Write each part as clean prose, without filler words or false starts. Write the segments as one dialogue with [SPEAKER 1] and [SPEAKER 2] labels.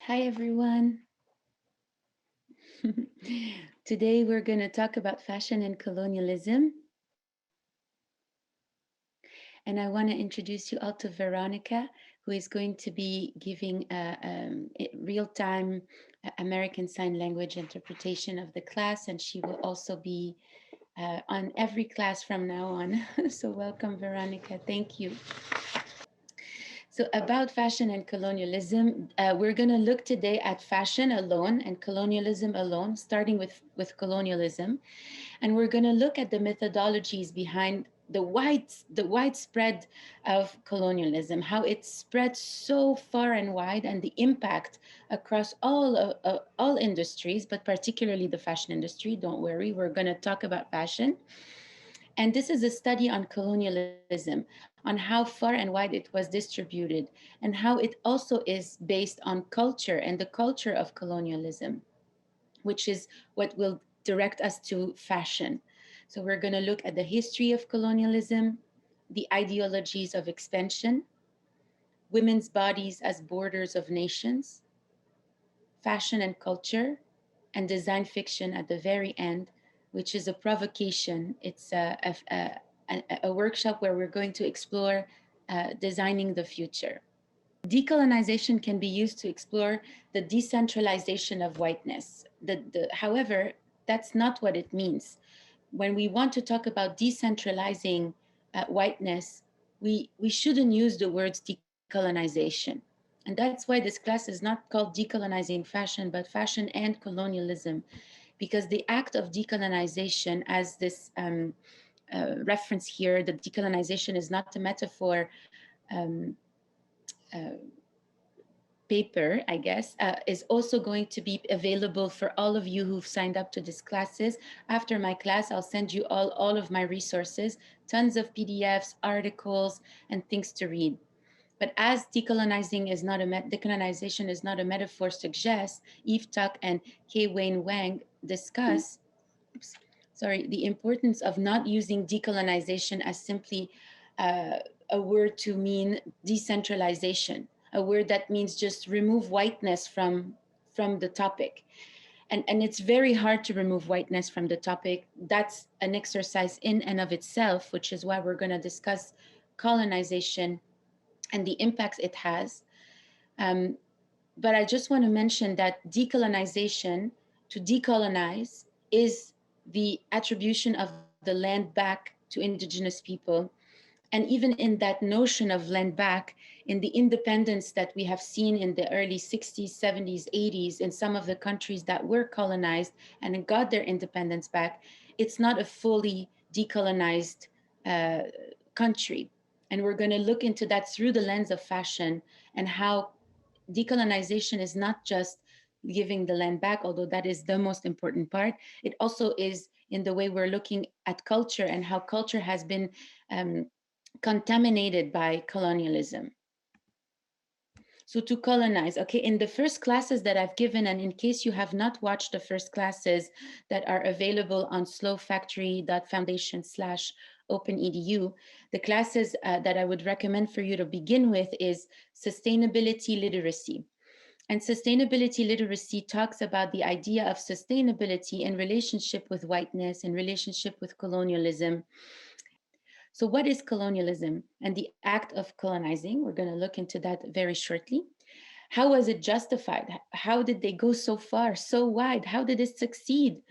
[SPEAKER 1] Hi, everyone. Today, we're going to talk about fashion and colonialism. And I want to introduce you all to Veronica, who is going to be giving a real-time American Sign Language interpretation of the class. And she will also be on every class from now on. So welcome, Veronica. Thank you. So about fashion and colonialism, we're going to look today at fashion alone and colonialism alone, starting with colonialism. And we're going to look at the methodologies behind the widespread of colonialism, how it spread so far and wide, and the impact across all industries, but particularly the fashion industry. Don't worry, we're going to talk about fashion. And this is a study on colonialism, on how far and wide it was distributed, and how it also is based on culture and the culture of colonialism, which is what will direct us to fashion. So we're going to look at the history of colonialism, the ideologies of expansion, women's bodies as borders of nations, fashion and culture, and design fiction at the very end, which is a provocation. It's a workshop where we're going to explore designing the future. Decolonization can be used to explore the decentralization of whiteness. However, that's not what it means. When we want to talk about decentralizing whiteness, we shouldn't use the words decolonization. And that's why this class is not called Decolonizing Fashion, but Fashion and Colonialism, because the act of decolonization, as this reference here, that decolonization is not a metaphor um, uh, paper, I guess, is also going to be available for all of you who've signed up to these classes. After my class, I'll send you all of my resources, tons of PDFs, articles, and things to read. But as decolonization is not a metaphor suggests, Eve Tuck and K. Wayne Wang discuss, the importance of not using decolonization as simply uh, a word to mean decentralization, a word that means just remove whiteness from the topic. And it's very hard to remove whiteness from the topic. That's an exercise in and of itself, which is why we're going to discuss colonization and the impacts it has. Um, but I just want to mention that decolonization, to decolonize, is the attribution of the land back to indigenous people. And even in that notion of land back, in the independence that we have seen in the early 60s, 70s, 80s, in some of the countries that were colonized and got their independence back, it's not a fully decolonized uh, country. And we're going to look into that through the lens of fashion and how decolonization is not just giving the land back, although that is the most important part. It also is in the way we're looking at culture and how culture has been um, contaminated by colonialism. So to colonize, okay, in the first classes that I've given, and in case you have not watched the first classes that are available on slowfactory.foundation/openedu, the classes that I would recommend for you to begin with is sustainability literacy. And sustainability literacy talks about the idea of sustainability in relationship with whiteness, in relationship with colonialism. So, what is colonialism and the act of colonizing? We're going to look into that very shortly. How was it justified? How did they go so far, so wide? How did it succeed?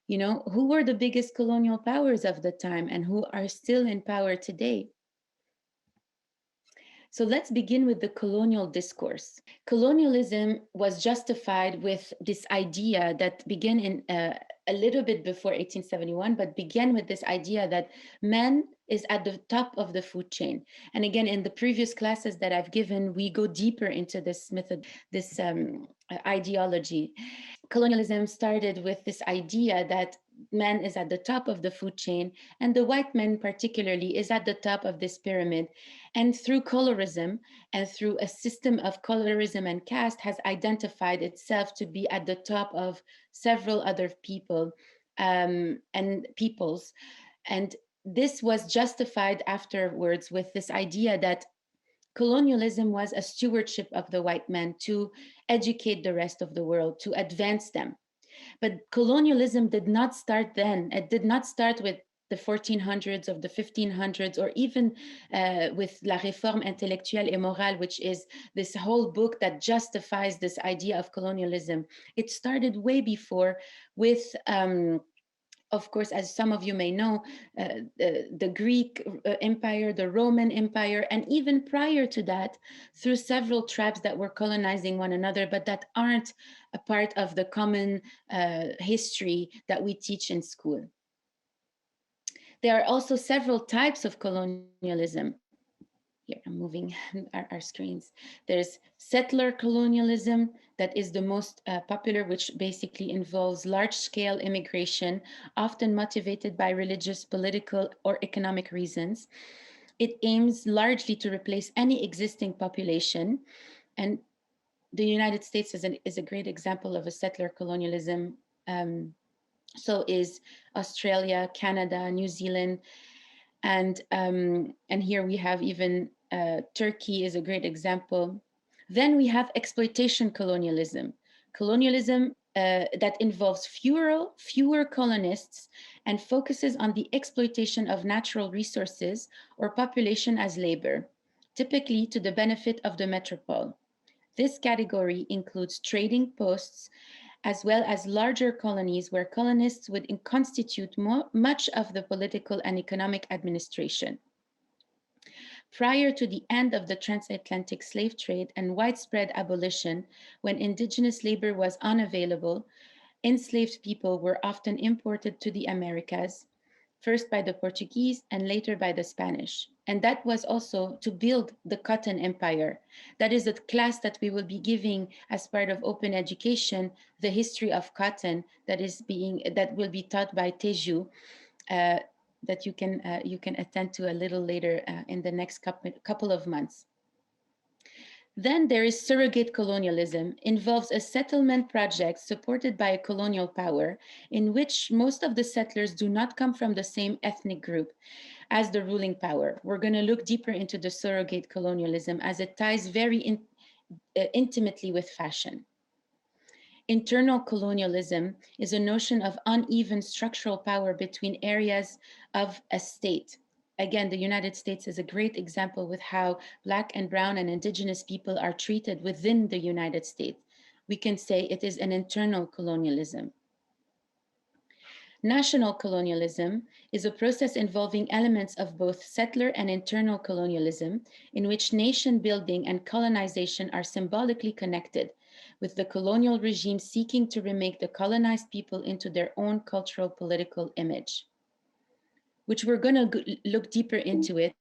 [SPEAKER 1] You know, who were the biggest colonial powers of the time and who are still in power today? So let's begin with the colonial discourse. Colonialism was justified with this idea that began in a little bit before 1871, but began with this idea that man is at the top of the food chain. And again, in the previous classes that I've given, we go deeper into this method, this ideology. Colonialism started with this idea that man is at the top of the food chain, and the white man, particularly, is at the top of this pyramid. And through colorism and through a system of colorism and caste, has identified itself to be at the top of several other people and peoples. And this was justified afterwards with this idea that colonialism was a stewardship of the white man to educate the rest of the world, to advance them. But colonialism did not start then. It did not start with the 1400s or the 1500s, or even with La Réforme intellectuelle et morale, which is this whole book that justifies this idea of colonialism. It started way before with of course, as some of you may know, the Greek Empire, the Roman Empire, and even prior to that, through several tribes that were colonizing one another, but that aren't a part of the common history that we teach in school. There are also several types of colonialism. Here, I'm moving our screens. There's settler colonialism, that is the most popular, which basically involves large-scale immigration, often motivated by religious, political, or economic reasons. It aims largely to replace any existing population. And the United States is a great example of a settler colonialism. So is Australia, Canada, New Zealand, and here we have even Turkey is a great example. Then we have exploitation colonialism, that involves fewer colonists and focuses on the exploitation of natural resources or population as labor, typically to the benefit of the metropole. This category includes trading posts as well as larger colonies where colonists would constitute much of the political and economic administration. Prior to the end of the transatlantic slave trade and widespread abolition, when indigenous labor was unavailable, enslaved people were often imported to the Americas, first by the Portuguese and later by the Spanish. And that was also to build the cotton empire. That is a class that we will be giving as part of open education, the history of cotton that will be taught by Teju, that you can attend to a little later in the next couple of months. Then there is surrogate colonialism, involves a settlement project supported by a colonial power in which most of the settlers do not come from the same ethnic group as the ruling power. We're going to look deeper into the surrogate colonialism as it ties very intimately with fashion. Internal colonialism is a notion of uneven structural power between areas of a state. Again, the United States is a great example with how Black and Brown and Indigenous people are treated within the United States. We can say it is an internal colonialism. National colonialism is a process involving elements of both settler and internal colonialism, in which nation building and colonization are symbolically connected, with the colonial regime seeking to remake the colonized people into their own cultural political image, which we're going to look deeper into it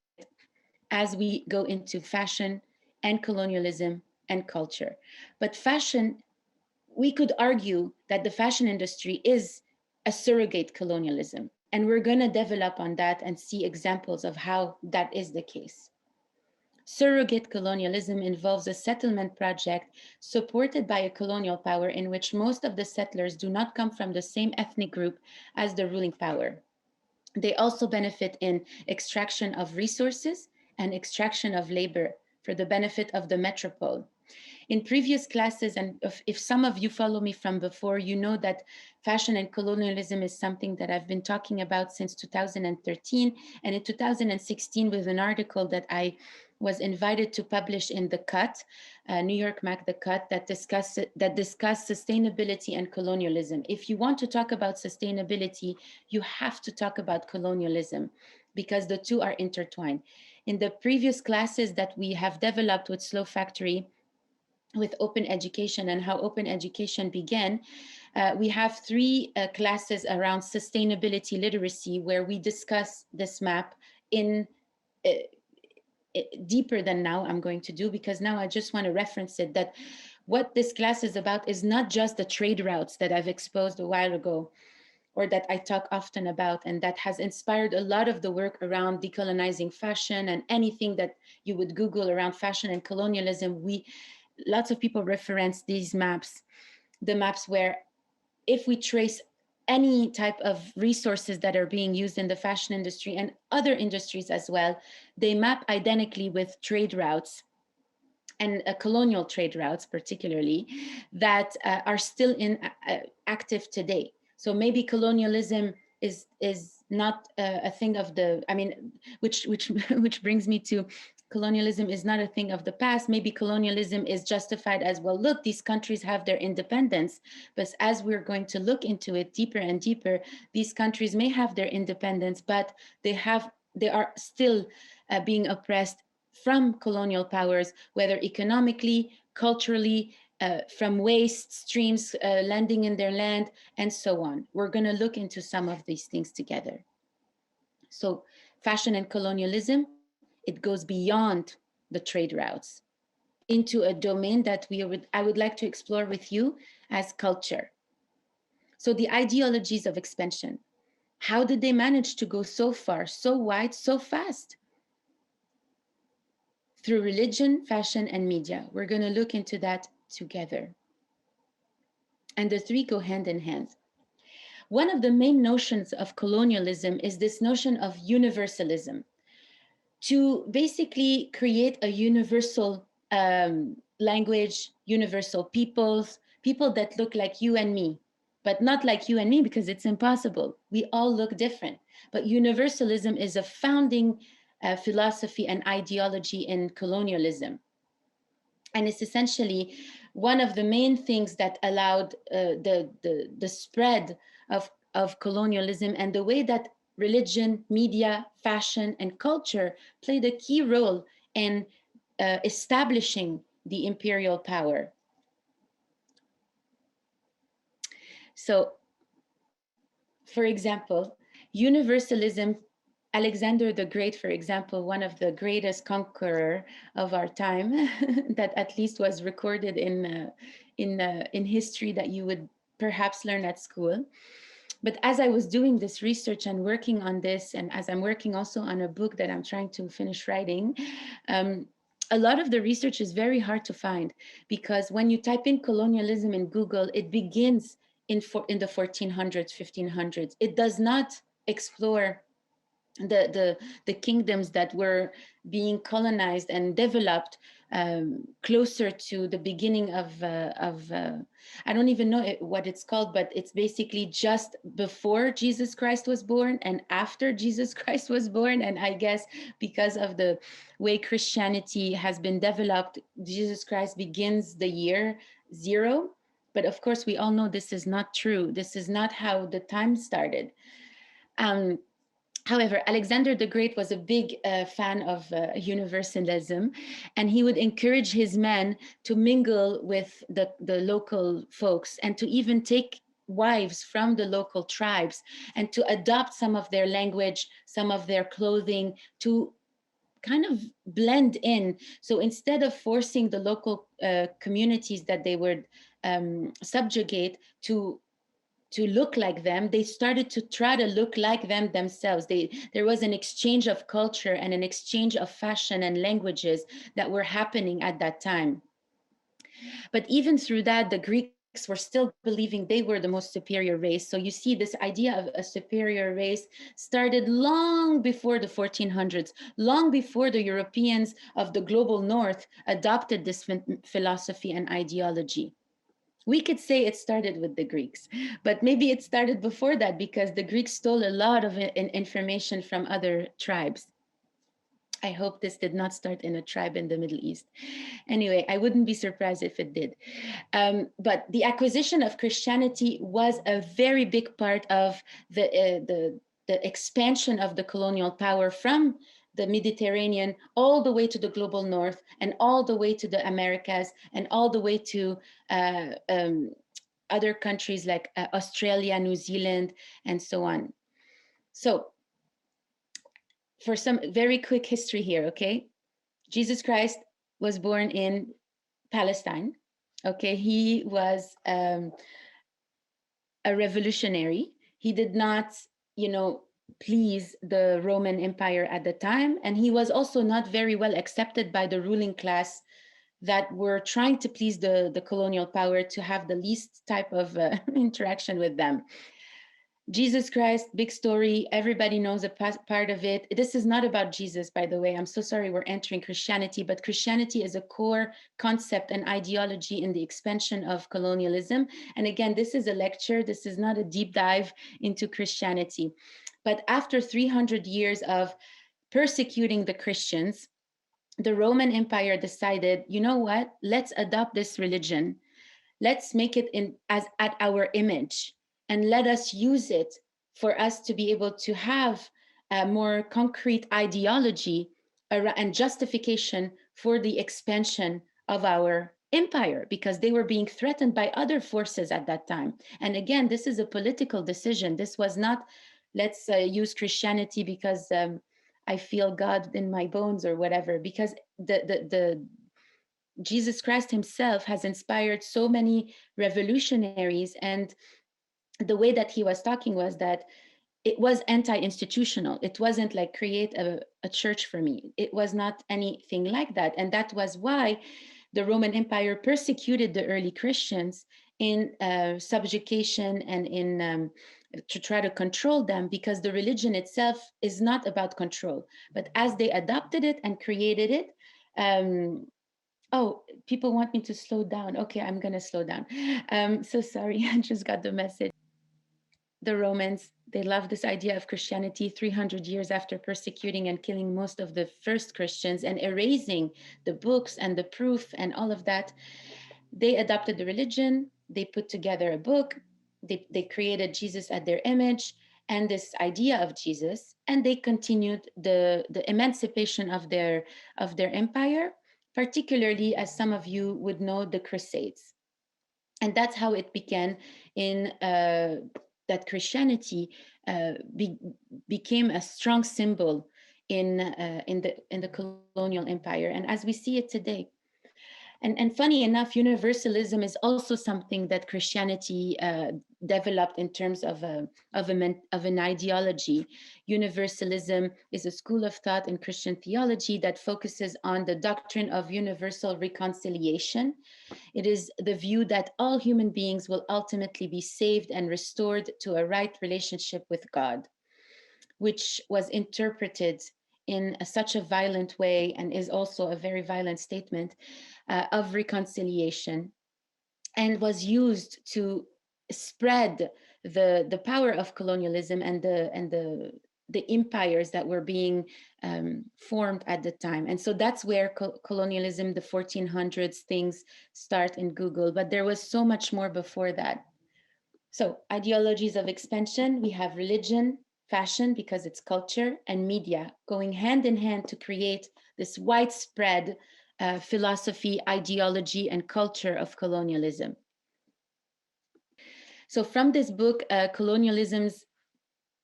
[SPEAKER 1] as we go into fashion and colonialism and culture. But fashion, we could argue that the fashion industry is a surrogate colonialism, and we're going to develop on that and see examples of how that is the case. Surrogate colonialism involves a settlement project supported by a colonial power in which most of the settlers do not come from the same ethnic group as the ruling power. They also benefit in extraction of resources and extraction of labor for the benefit of the metropole. In previous classes, and if some of you follow me from before, you know that fashion and colonialism is something that I've been talking about since 2013. And in 2016, with an article that I was invited to publish in The Cut, New York Mag The Cut, that discussed sustainability and colonialism. If you want to talk about sustainability, you have to talk about colonialism because the two are intertwined. In the previous classes that we have developed with Slow Factory, with open education and how open education began, we have three classes around sustainability literacy where we discuss this map in deeper than now I'm going to do, because now I just want to reference it, that what this class is about is not just the trade routes that I've exposed a while ago, or that I talk often about, and that has inspired a lot of the work around decolonizing fashion and anything that you would Google around fashion and colonialism. Lots of people reference these maps, the maps where if we trace any type of resources that are being used in the fashion industry and other industries as well, they map identically with trade routes and colonial trade routes, particularly, that are still in active today. So maybe colonialism is not a thing of the. I mean, which which brings me to colonialism is not a thing of the past. Maybe colonialism is justified as, well, look, these countries have their independence, but as we're going to look into it deeper and deeper, these countries may have their independence, but they are still being oppressed from colonial powers, whether economically, culturally, from waste streams landing in their land, and so on. We're going to look into some of these things together. So, fashion and colonialism, it goes beyond the trade routes into a domain that I would like to explore with you as culture. So, the ideologies of expansion. How did they manage to go so far, so wide, so fast? Through religion, fashion, and media. We're going to look into that together. And the three go hand in hand. One of the main notions of colonialism is this notion of universalism, to basically create a universal language, universal peoples, people that look like you and me, but not like you and me because it's impossible. We all look different. But universalism is a founding philosophy and ideology in colonialism. And it's essentially one of the main things that allowed the spread of colonialism, and the way that religion, media, fashion, and culture played a key role in establishing the imperial power. So, for example, universalism, Alexander the Great, for example, one of the greatest conqueror of our time, that at least was recorded in history that you would perhaps learn at school. But as I was doing this research and working on this, and as I'm working also on a book that I'm trying to finish writing, a lot of the research is very hard to find, because when you type in colonialism in Google, it begins in the 1400s, 1500s. It does not explore the kingdoms that were being colonized and developed closer to the beginning of I don't even know what it's called, but it's basically just before Jesus Christ was born and after Jesus Christ was born. And I guess because of the way Christianity has been developed, Jesus Christ begins the year zero. But of course, we all know this is not true. This is not how the time started. Um, However, Alexander the Great was a big fan of universalism, and he would encourage his men to mingle with the local folks, and to even take wives from the local tribes, and to adopt some of their language, some of their clothing, to kind of blend in. So instead of forcing the local communities that they would subjugate to look like them, they started to try to look like them themselves. There was an exchange of culture and an exchange of fashion and languages that were happening at that time. But even through that, the Greeks were still believing they were the most superior race. So you see, this idea of a superior race started long before the 1400s, long before the Europeans of the global north adopted this philosophy and ideology. We could say it started with the Greeks, but maybe it started before that, because the Greeks stole a lot of information from other tribes. I hope this did not start in a tribe in the Middle East. Anyway, I wouldn't be surprised if it did. But the acquisition of Christianity was a very big part of the expansion of the colonial power from the Mediterranean all the way to the global north, and all the way to the Americas, and all the way to other countries like Australia, New Zealand, and so on. So, for some very quick history here, okay? Jesus Christ was born in Palestine. Okay, he was a revolutionary. He did not, you know, please the Roman Empire at the time, and he was also not very well accepted by the ruling class that were trying to please the colonial power to have the least type of interaction with them. Jesus Christ, big story. Everybody knows a part of it. This is not about Jesus, by the way. I'm so sorry we're entering Christianity, but Christianity is a core concept and ideology in the expansion of colonialism. And again, this is a lecture. This is not a deep dive into Christianity. But after 300 years of persecuting the Christians, the Roman Empire decided, you know what? Let's adopt this religion. Let's make it in as at our image, and let us use it for us to be able to have a more concrete ideology and justification for the expansion of our empire, because they were being threatened by other forces at that time. And again, this is a political decision. This was not, let's use Christianity because I feel God in my bones or whatever, because the Jesus Christ himself has inspired so many revolutionaries. And the way that he was talking was that it was anti-institutional. It wasn't like create a church for me. It was not anything like that. And that was why the Roman Empire persecuted the early Christians in subjugation and in to try to control them, because the religion itself is not about control. But as they adopted it and created it, oh, people want me to slow down. Okay, I'm going to slow down. So sorry, I just got the message. The Romans, they love this idea of Christianity 300 years after persecuting and killing most of the first Christians and erasing the books and the proof and all of that. They adopted the religion, they put together a book, they created Jesus at their image and this idea of Jesus, and they continued the emancipation of their empire, particularly, as some of you would know, the Crusades. And that's how it began in that Christianity became a strong symbol in the colonial empire, and as we see it today. And funny enough, universalism is also something that Christianity developed in terms of an ideology. Universalism is a school of thought in Christian theology that focuses on the doctrine of universal reconciliation. It is the view that all human beings will ultimately be saved and restored to a right relationship with God, which was interpreted in such a violent way and is also a very violent statement of reconciliation, and was used to spread the power of colonialism and the empires that were being formed at the time. And so that's where colonialism, the 1400s things start in Google, but there was so much more before that. So ideologies of expansion, we have religion, fashion, because it's culture, and media going hand in hand to create this widespread philosophy, ideology, and culture of colonialism. So from this book, Colonialism's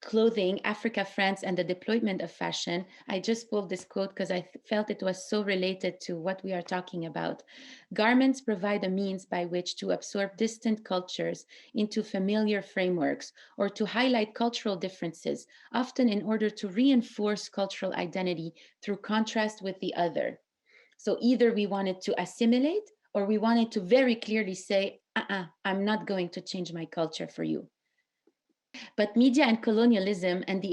[SPEAKER 1] Clothing, Africa, France, and the Deployment of Fashion, I just pulled this quote because I felt it was so related to what we are talking about. Garments provide a means by which to absorb distant cultures into familiar frameworks or to highlight cultural differences, often in order to reinforce cultural identity through contrast with the other. So either we wanted to assimilate or we wanted to very clearly say, I'm not going to change my culture for you. But media and colonialism and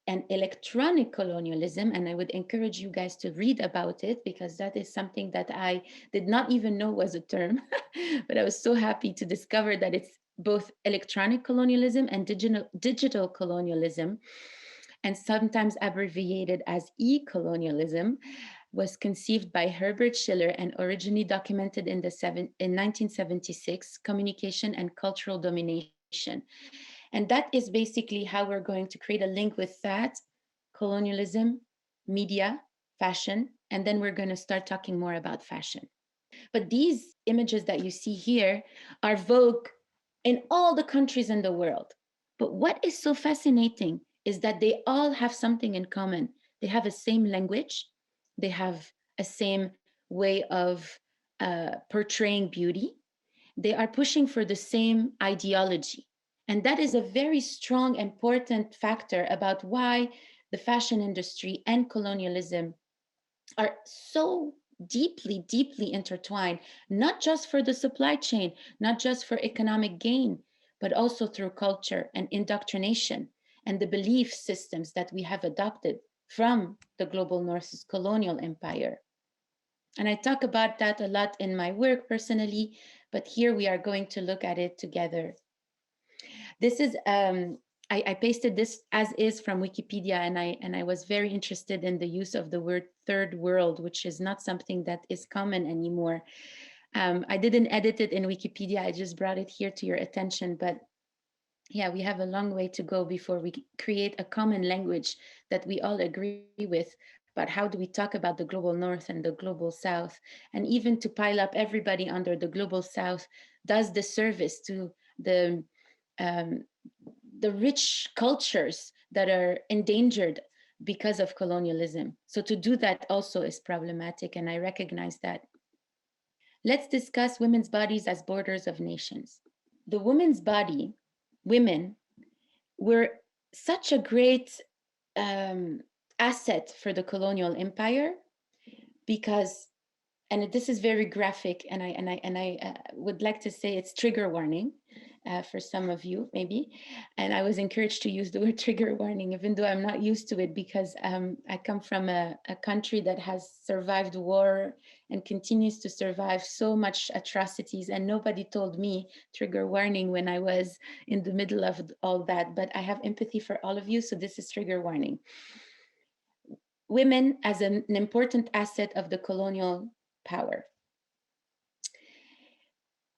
[SPEAKER 1] and electronic colonialism, and I would encourage you guys to read about it because that is something that I did not even know was a term, but I was so happy to discover that it's both electronic colonialism and digital colonialism, and sometimes abbreviated as e-colonialism, was conceived by Herbert Schiller and originally documented in 1976, Communication and Cultural Domination. And that is basically how we're going to create a link with that: colonialism, media, fashion, and then we're going to start talking more about fashion. But these images that you see here are Vogue in all the countries in the world. But what is so fascinating is that they all have something in common. They have a same language, they have a same way of portraying beauty, they are pushing for the same ideology. And that is a very strong, important factor about why the fashion industry and colonialism are so deeply, deeply intertwined, not just for the supply chain, not just for economic gain, but also through culture and indoctrination and the belief systems that we have adopted from the global North's colonial empire. And I talk about that a lot in my work personally, but here we are going to look at it together. This is I pasted this as is from Wikipedia, and I was very interested in the use of the word third world, which is not something that is common anymore. I didn't edit it in Wikipedia, I just brought it here to your attention, but yeah, we have a long way to go before we create a common language that we all agree with about how do we talk about the global north and the global south. And even to pile up everybody under the global south does disservice to the um, the rich cultures that are endangered because of colonialism. So to do that also is problematic, and I recognize that. Let's discuss women's bodies as borders of nations. The woman's body, women, were such a great um, asset for the colonial empire because, and this is very graphic, and I would like to say it's trigger warning for some of you maybe, and I was encouraged to use the word trigger warning even though I'm not used to it because I come from a country that has survived war and continues to survive so much atrocities, and nobody told me trigger warning when I was in the middle of all that, but I have empathy for all of you, so this is trigger warning. Women as an important asset of the colonial power.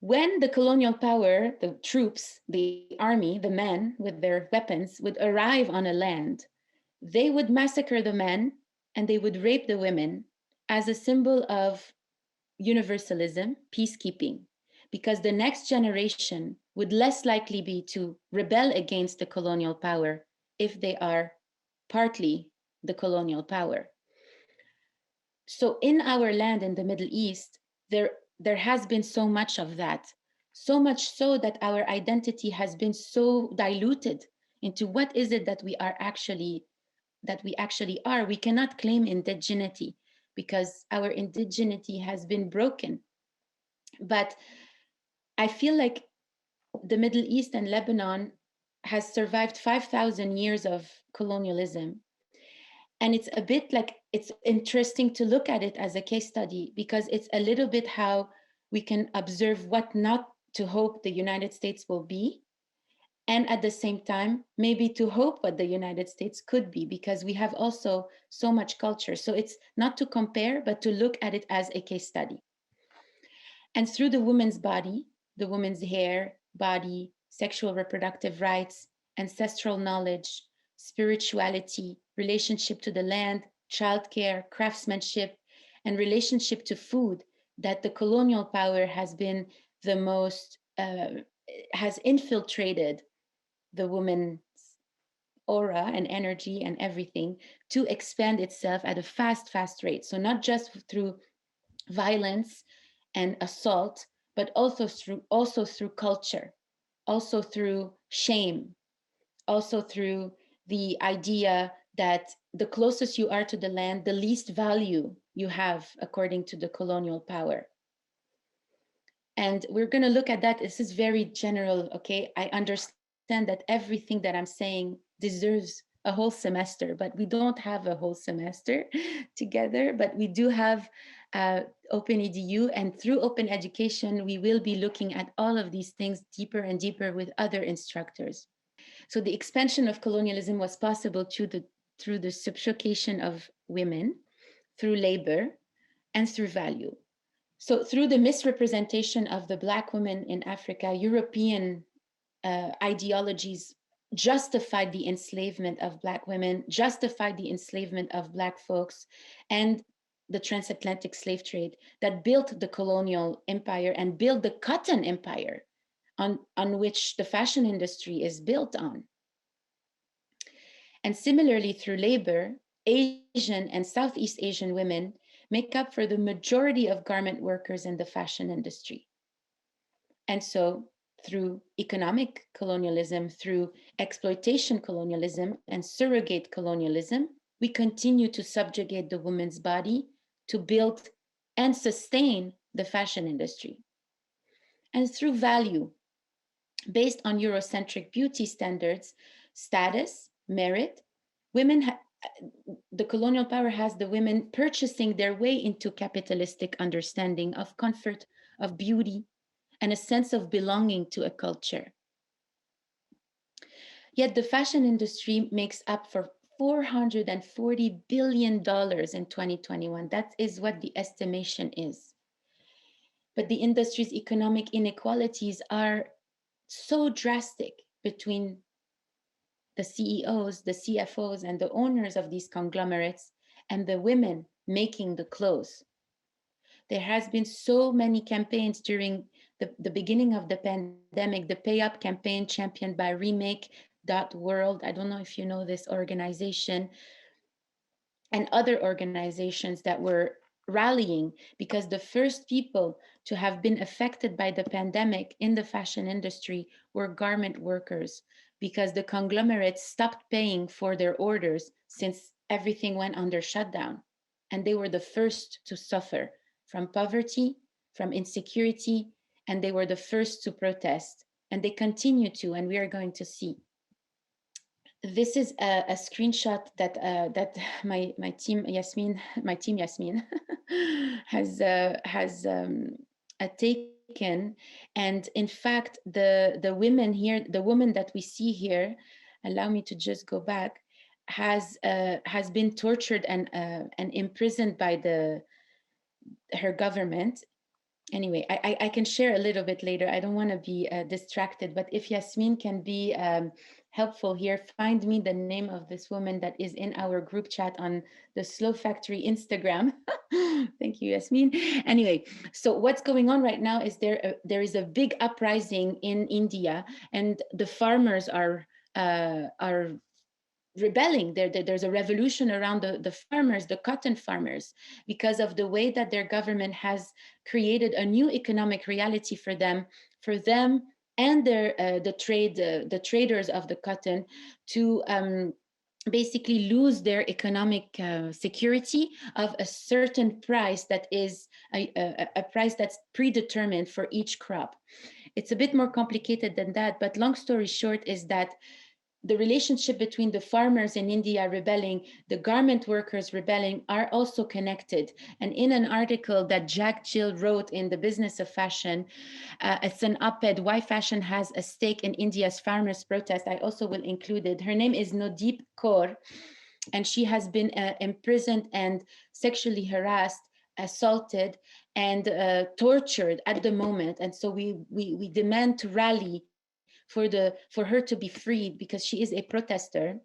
[SPEAKER 1] When the colonial power, the troops, the army, the men with their weapons would arrive on a land, they would massacre the men and they would rape the women as a symbol of universalism, peacekeeping, because the next generation would less likely be to rebel against the colonial power if they are partly the colonial power. So in our land in the Middle East, there has been so much of that, so much so that our identity has been so diluted into what is it that we actually are. We cannot claim indigeneity because our indigeneity has been broken. But I feel like the Middle East and Lebanon has survived 5,000 years of colonialism. And it's a bit like, it's interesting to look at it as a case study because it's a little bit how we can observe what not to hope the United States will be. And at the same time, maybe to hope what the United States could be, because we have also so much culture. So it's not to compare, but to look at it as a case study. And through the woman's body, the woman's hair, body, sexual reproductive rights, ancestral knowledge, spirituality, relationship to the land, childcare, craftsmanship, and relationship to food, that the colonial power has been the most, has infiltrated the woman's aura and energy and everything to expand itself at a fast rate. So not just through violence and assault, but also through culture, also through shame, also through the idea that the closest you are to the land, the least value you have according to the colonial power. And we're going to look at that. This is very general, okay? I understand that everything that I'm saying deserves a whole semester, but we don't have a whole semester together, but we do have Open EDU, and through Open Education, we will be looking at all of these things deeper and deeper with other instructors. So the expansion of colonialism was possible through the subjugation of women, through labor, and through value. So through the misrepresentation of the Black woman in Africa, European ideologies justified the enslavement of Black women, justified the enslavement of Black folks, and the transatlantic slave trade that built the colonial empire and built the cotton empire on which the fashion industry is built on. And similarly, through labor, Asian and Southeast Asian women make up for the majority of garment workers in the fashion industry. And so through economic colonialism, through exploitation colonialism and surrogate colonialism, we continue to subjugate the woman's body to build and sustain the fashion industry. And through value, Based on Eurocentric beauty standards, status, merit, women, the colonial power has the women purchasing their way into capitalistic understanding of comfort, of beauty, and a sense of belonging to a culture. Yet the fashion industry makes up for $440 billion in 2021. That is what the estimation is. But the industry's economic inequalities are so drastic between the CEOs, the CFOs, and the owners of these conglomerates and the women making the clothes. There has been so many campaigns during the beginning of the pandemic, the Pay Up campaign championed by Remake.World. I don't know if you know this organization, and other organizations that were rallying, because the first people to have been affected by the pandemic in the fashion industry were garment workers, because the conglomerates stopped paying for their orders since everything went under shutdown. And they were the first to suffer from poverty, from insecurity, and they were the first to protest. And they continue to, and we are going to see. This is a screenshot that my team Yasmin, has taken, and in fact the women here, the woman that we see here, allow me to just go back, has been tortured and imprisoned by the her government. Anyway, I can share a little bit later. I don't want to be distracted, but if Yasmin can be helpful here, find me the name of this woman that is in our group chat on the Slow Factory Instagram. Thank you, Yasmin. Anyway, so what's going on right now is there is a big uprising in India, and the farmers are rebelling. There's a revolution around the farmers, the cotton farmers, because of the way that their government has created a new economic reality for them and their the traders of the cotton to basically lose their economic security of a certain price that is a price that's predetermined for each crop. It's a bit more complicated than that, but long story short is that the relationship between the farmers in India rebelling, the garment workers rebelling are also connected. And in an article that Jack Jill wrote in The Business of Fashion, it's an op-ed, Why Fashion Has a Stake in India's Farmers' Protest. I also will include it. Her name is Nodeep Kaur, and she has been imprisoned and sexually harassed, assaulted, and tortured at the moment. And so we demand to rally for her to be freed because she is a protester.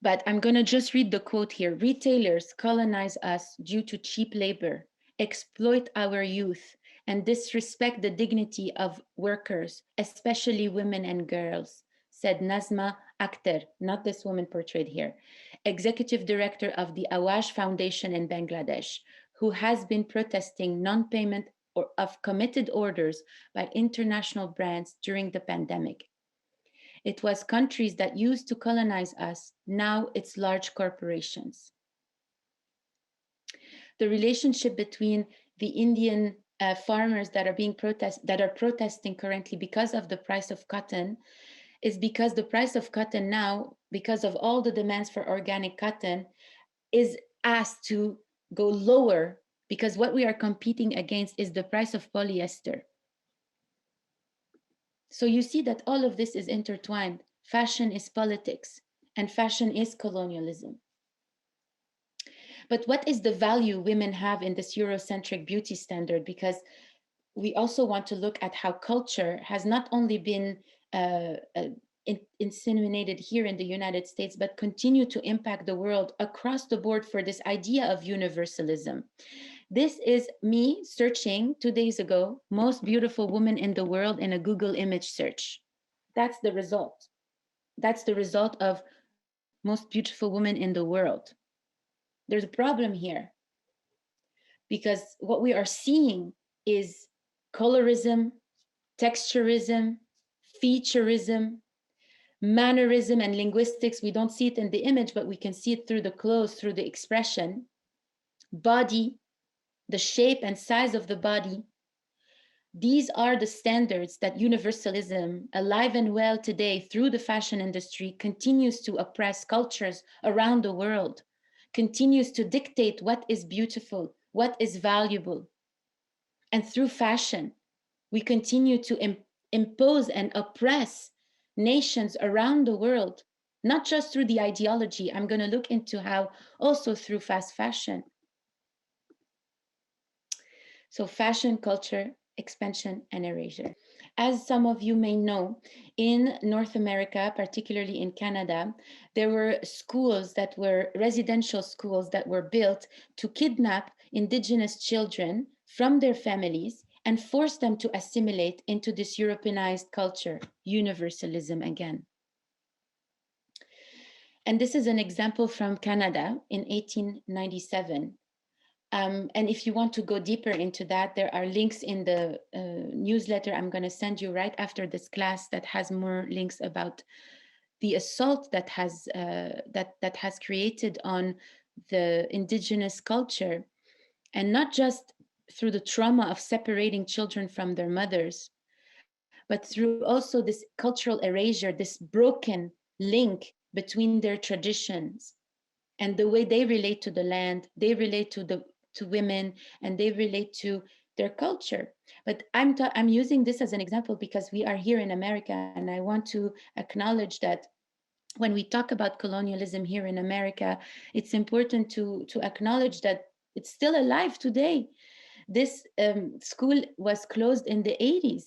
[SPEAKER 1] But I'm going to just read the quote here. Retailers colonize us due to cheap labor, exploit our youth, and disrespect the dignity of workers, especially women and girls, said Nazma Akhtar, not this woman portrayed here, executive director of the Awash Foundation in Bangladesh, who has been protesting non-payment of committed orders by international brands during the pandemic. It was countries that used to colonize us, now it's large corporations. The relationship between the Indian farmers that are protesting currently because of the price of cotton is because the price of cotton now, because of all the demands for organic cotton, is asked to go lower, because what we are competing against is the price of polyester. So you see that all of this is intertwined. Fashion is politics, and fashion is colonialism. But what is the value women have in this Eurocentric beauty standard? Because we also want to look at how culture has not only been inseminated here in the United States, but continue to impact the world across the board for this idea of universalism. This is me searching 2 days ago, most beautiful woman in the world in a Google image search. That's the result. That's the result of most beautiful woman in the world. There's a problem here because what we are seeing is colorism, texturism, featureism, mannerism, and linguistics. We don't see it in the image, but we can see it through the clothes, through the expression, body, the shape and size of the body, These are the standards that universalism, alive and well today through the fashion industry, continues to oppress cultures around the world, continues to dictate what is beautiful, what is valuable. And through fashion, we continue to impose and oppress nations around the world, not just through the ideology. I'm going to look into how also through fast fashion. So fashion, culture, expansion, and erasure. As some of you may know, in North America, particularly in Canada, there were schools that were residential schools that were built to kidnap Indigenous children from their families and force them to assimilate into this Europeanized culture, universalism again. And this is an example from Canada in 1897. And if you want to go deeper into that, there are links in the newsletter I'm going to send you right after this class that has more links about the assault that has created on the indigenous culture, and not just through the trauma of separating children from their mothers, but through also this cultural erasure, this broken link between their traditions and the way they relate to the land, they relate to women, and they relate to their culture. But I'm using this as an example because we are here in America, and I want to acknowledge that when we talk about colonialism here in America, it's important to acknowledge that it's still alive today. This school was closed in the 80s.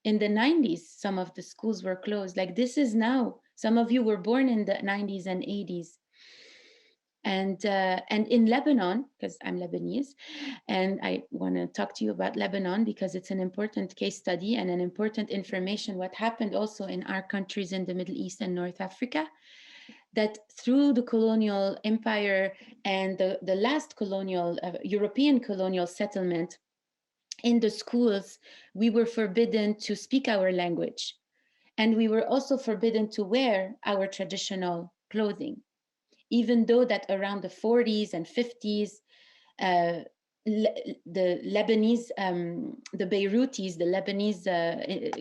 [SPEAKER 1] In the 90s, some of the schools were closed. Like this is now. Some of you were born in the 90s and 80s. And in Lebanon, because I'm Lebanese, and I want to talk to you about Lebanon because it's an important case study and an important information what happened also in our countries in the Middle East and North Africa, that through the colonial empire and the last colonial European colonial settlement, in the schools we were forbidden to speak our language, and we were also forbidden to wear our traditional clothing, even though that around the 40s and 50s, the Lebanese, the Beirutis, the Lebanese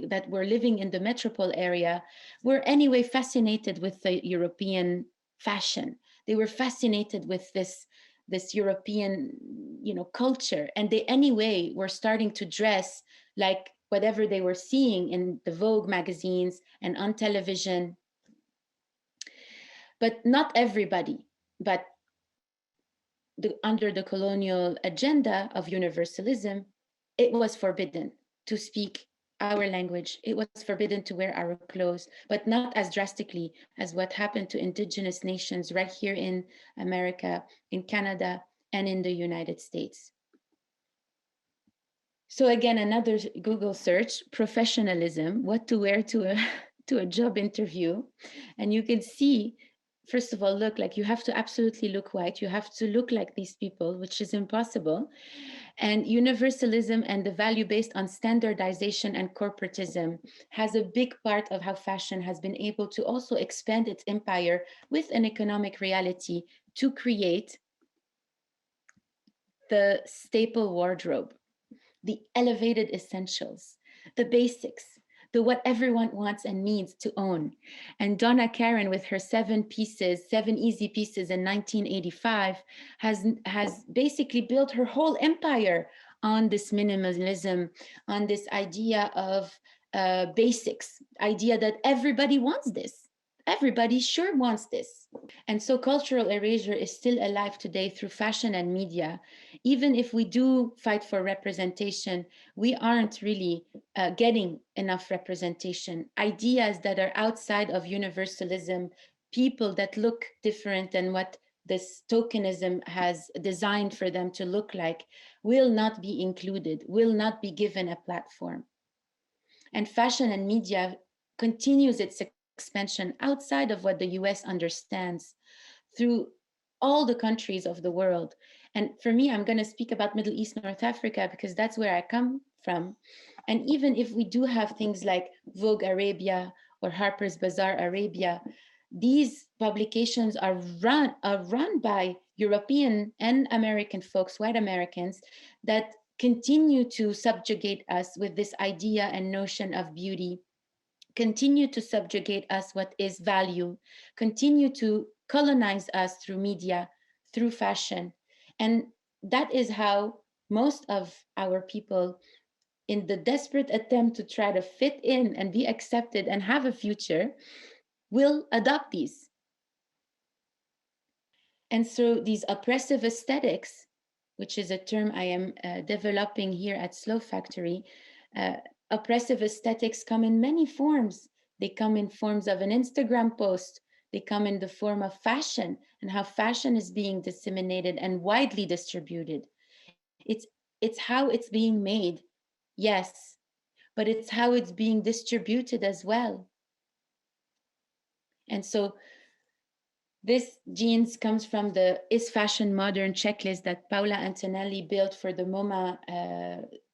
[SPEAKER 1] that were living in the metropole area were anyway fascinated with the European fashion. They were fascinated with this European, culture, and they anyway were starting to dress like whatever they were seeing in the Vogue magazines and on television. But not everybody, but under the colonial agenda of universalism, it was forbidden to speak our language. It was forbidden to wear our clothes, but not as drastically as what happened to indigenous nations right here in America, in Canada, and in the United States. So again, another Google search, professionalism, what to wear to a to a job interview. And you can see, first of all, look, like you have to absolutely look white. You have to look like these people, which is impossible. And universalism and the value based on standardization and corporatism has a big part of how fashion has been able to also expand its empire with an economic reality to create the staple wardrobe, the elevated essentials, the basics, the what everyone wants and needs to own. And Donna Karan, with her 7 easy pieces in 1985, has basically built her whole empire on this minimalism, on this idea of basics, idea that everybody wants this. Everybody sure wants this. And so cultural erasure is still alive today through fashion and media. Even if we do fight for representation, we aren't really getting enough representation. Ideas that are outside of universalism, people that look different than what this tokenism has designed for them to look like, will not be included, will not be given a platform. And fashion and media continues its expansion outside of what the US understands through all the countries of the world. And for me, I'm going to speak about Middle East, North Africa, because that's where I come from. And even if we do have things like Vogue Arabia or Harper's Bazaar Arabia, these publications are run by European and American folks, white Americans, that continue to subjugate us with this idea and notion of beauty, continue to subjugate us what is value, continue to colonize us through media, through fashion. And that is how most of our people, in the desperate attempt to try to fit in and be accepted and have a future, will adopt these. And so these oppressive aesthetics, which is a term I am developing here at Slow Factory, uh, oppressive aesthetics come in many forms. They come in forms of an Instagram post. They come in the form of fashion and how fashion is being disseminated and widely distributed. It's how it's being made, yes, but it's how it's being distributed as well. And so this genes comes from the Is Fashion Modern checklist that Paola Antonelli built for the MoMA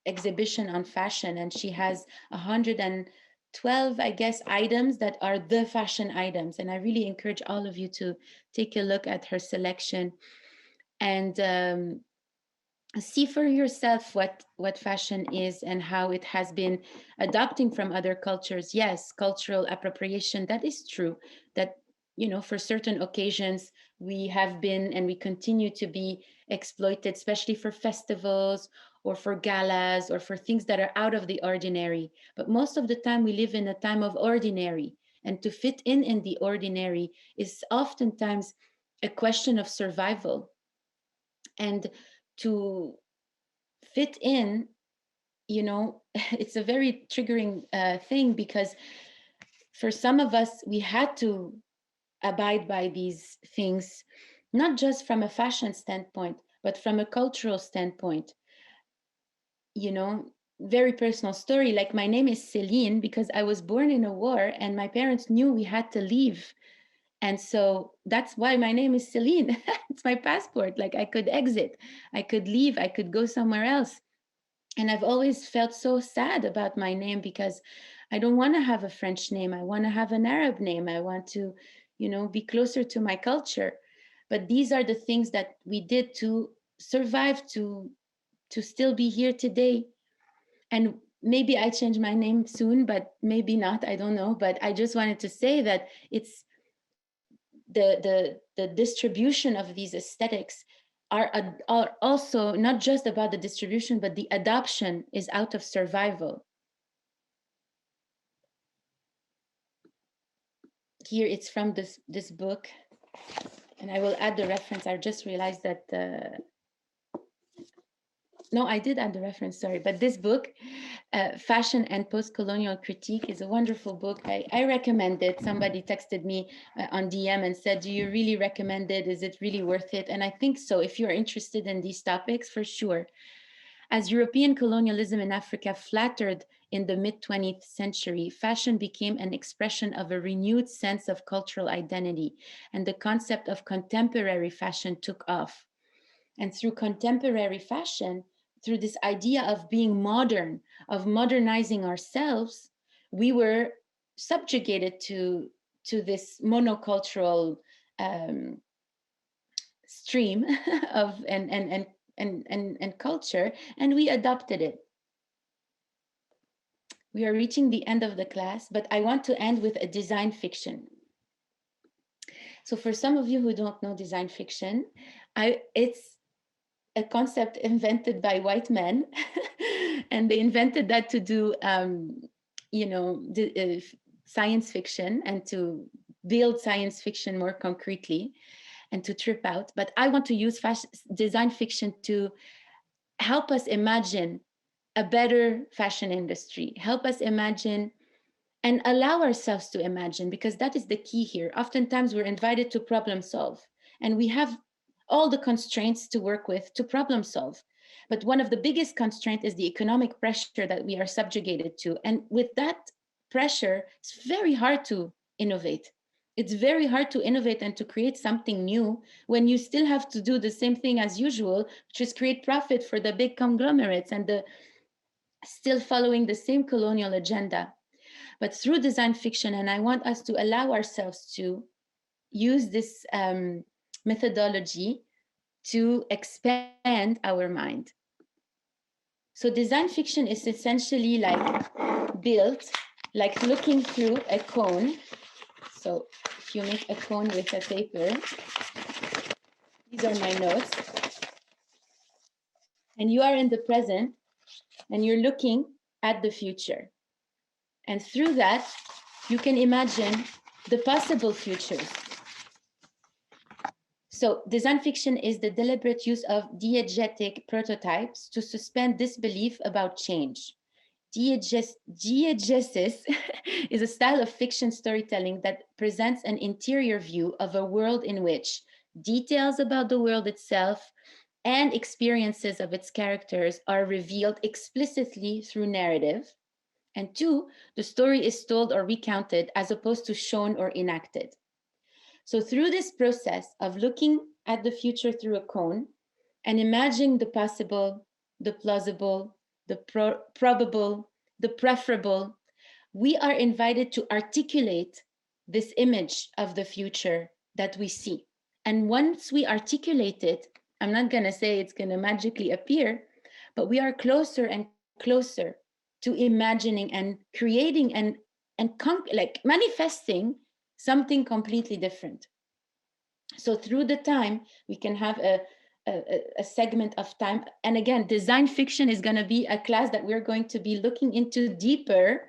[SPEAKER 1] exhibition on fashion. And she has 112, I guess, items that are the fashion items. And I really encourage all of you to take a look at her selection and see for yourself what fashion is and how it has been adopting from other cultures. Yes, cultural appropriation, that is true, that for certain occasions we have been and we continue to be exploited, especially for festivals or for galas or for things that are out of the ordinary. But most of the time we live in a time of ordinary, and to fit in the ordinary is oftentimes a question of survival. And to fit in, it's a very triggering thing, because for some of us, we had to abide by these things, not just from a fashion standpoint, but from a cultural standpoint. You know, very personal story. Like, my name is Céline because I was born in a war and my parents knew we had to leave. And so that's why my name is Céline. It's my passport. Like, I could exit, I could leave, I could go somewhere else. And I've always felt so sad about my name because I don't want to have a French name. I want to have an Arab name. I want to, be closer to my culture. But these are the things that we did to survive, to still be here today. And maybe I change my name soon, but maybe not. I don't know. But I just wanted to say that it's the distribution of these aesthetics are also not just about the distribution, but the adoption is out of survival. Here it's from this book, and I will add the reference. I just realized that no, I did add the reference, sorry. But this book, Fashion and Post-Colonial Critique, is a wonderful book. I recommend it. Somebody texted me on DM and said, do you really recommend it? Is it really worth it? And I think so. If you're interested in these topics, for sure. As European colonialism in Africa flattered in the mid-20th century, fashion became an expression of a renewed sense of cultural identity, and the concept of contemporary fashion took off. And through contemporary fashion, through this idea of being modern, of modernizing ourselves, we were subjugated to this monocultural um, stream of and culture, and we adopted it. We are reaching the end of the class, but I want to end with a design fiction. So for some of you who don't know design fiction, it's a concept invented by white men, and they invented that to do, science fiction and to build science fiction more concretely and to trip out. But I want to use design fiction to help us imagine a better fashion industry, help us imagine and allow ourselves to imagine, because that is the key here. Oftentimes we're invited to problem solve, and we have all the constraints to work with to problem solve. But one of the biggest constraints is the economic pressure that we are subjugated to. And with that pressure, it's very hard to innovate. It's very hard to innovate and to create something new when you still have to do the same thing as usual, which is create profit for the big conglomerates and the still following the same colonial agenda. But through design fiction, and I want us to allow ourselves to use this methodology to expand our mind. So design fiction is essentially like built, like looking through a cone. So if you make a cone with a paper, these are my notes, and you are in the present, and you're looking at the future. And through that, you can imagine the possible futures. So design fiction is the deliberate use of diegetic prototypes to suspend disbelief about change. Diegesis is a style of fiction storytelling that presents an interior view of a world in which details about the world itself and experiences of its characters are revealed explicitly through narrative. And two, the story is told or recounted as opposed to shown or enacted. So, through this process of looking at the future through a cone and imagining the possible, the plausible, the probable, the preferable, we are invited to articulate this image of the future that we see. And once we articulate it, I'm not going to say it's going to magically appear, but we are closer and closer to imagining and creating and like manifesting something completely different. So through the time, we can have a segment of time. And again, design fiction is going to be a class that we're going to be looking into deeper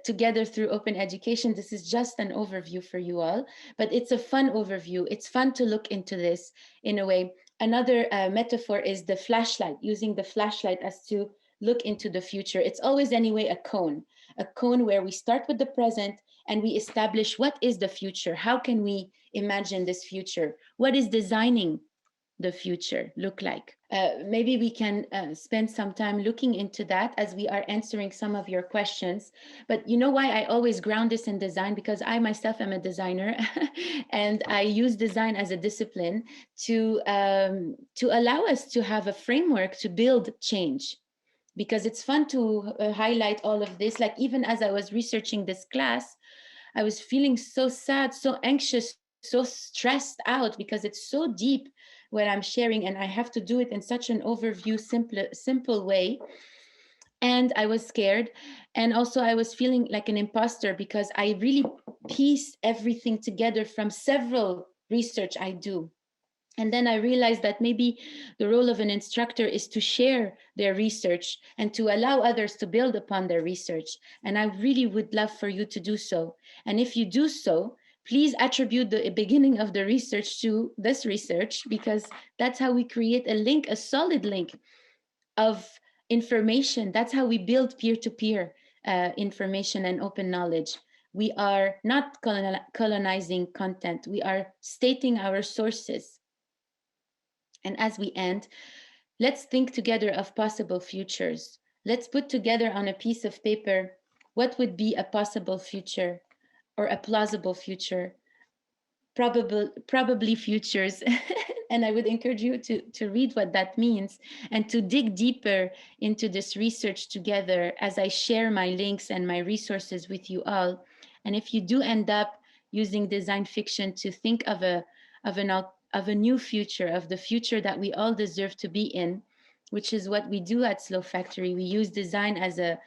[SPEAKER 1] together through open education. This is just an overview for you all, but it's a fun overview. It's fun to look into this in a way. Another metaphor is the flashlight, using the flashlight as to look into the future. It's always, anyway, a cone where we start with the present and we establish what is the future. How can we imagine this future? What is designing the future look like? Maybe we can spend some time looking into that as we are answering some of your questions. But you know why I always ground this in design? Because I myself am a designer and I use design as a discipline to allow us to have a framework to build change. Because it's fun to highlight all of this. Like even as I was researching this class, I was feeling so sad, so anxious, so stressed out because it's so deep what I'm sharing, and I have to do it in such an overview, simple way. And I was scared. And also, I was feeling like an imposter because I really piece everything together from several research I do. And then I realized that maybe the role of an instructor is to share their research and to allow others to build upon their research. And I really would love for you to do so. And if you do so, please attribute the beginning of the research to this research, because that's how we create a link, a solid link of information. That's how we build peer-to-peer information and open knowledge. We are not colonizing content. We are stating our sources. And as we end, let's think together of possible futures. Let's put together on a piece of paper what would be a possible future or a plausible future, probably futures. And I would encourage you to read what that means and to dig deeper into this research together as I share my links and my resources with you all. And if you do end up using design fiction to think of of a new future, of the future that we all deserve to be in, which is what we do at Slow Factory. We use design as a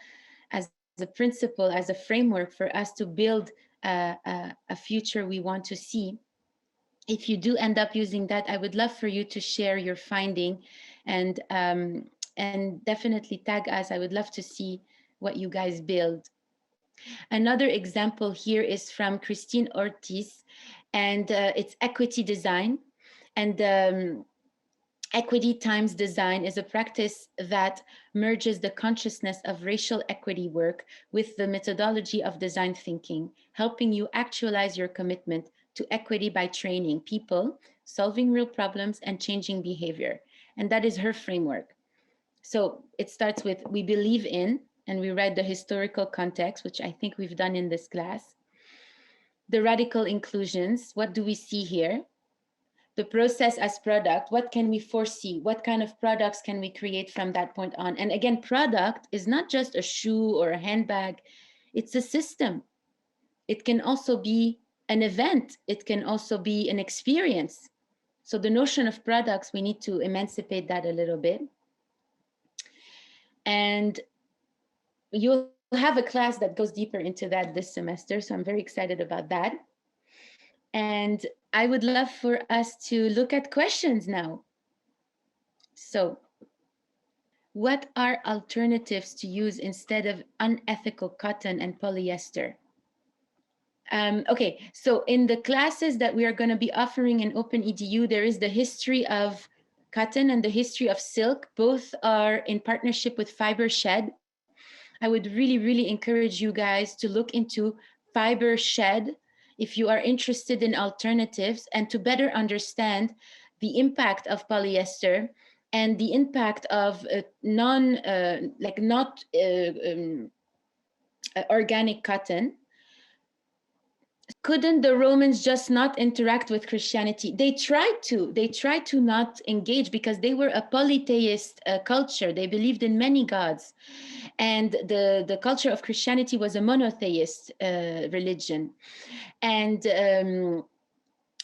[SPEAKER 1] principle, as a framework for us to build a future we want to see. If you do end up using that, I would love for you to share your finding and definitely tag us. I would love to see what you guys build. Another example here is from Christine Ortiz, and it's equity design. And equity times design is a practice that merges the consciousness of racial equity work with the methodology of design thinking, helping you actualize your commitment to equity by training people, solving real problems, and changing behavior. And that is her framework. So it starts with we believe in, and we write the historical context, which I think we've done in this class. The radical inclusions, what do we see here? The process as product, what can we foresee? What kind of products can we create from that point on? And again, product is not just a shoe or a handbag, it's a system. It can also be an event, it can also be an experience. So the notion of products, we need to emancipate that a little bit. And you'll have a class that goes deeper into that this semester. So I'm very excited about that. And I would love for us to look at questions now. So, what are alternatives to use instead of unethical cotton and polyester? Okay, so in the classes that we are going to be offering in Open EDU, there is the history of cotton and the history of silk. Both are in partnership with Fiber Shed. I would really, really encourage you guys to look into Fiber Shed if you are interested in alternatives and to better understand the impact of polyester and the impact of not organic cotton. Couldn't the Romans just not interact with Christianity? They tried to. They tried to not engage because they were a polytheist culture. They believed in many gods. And the culture of Christianity was a monotheist religion. And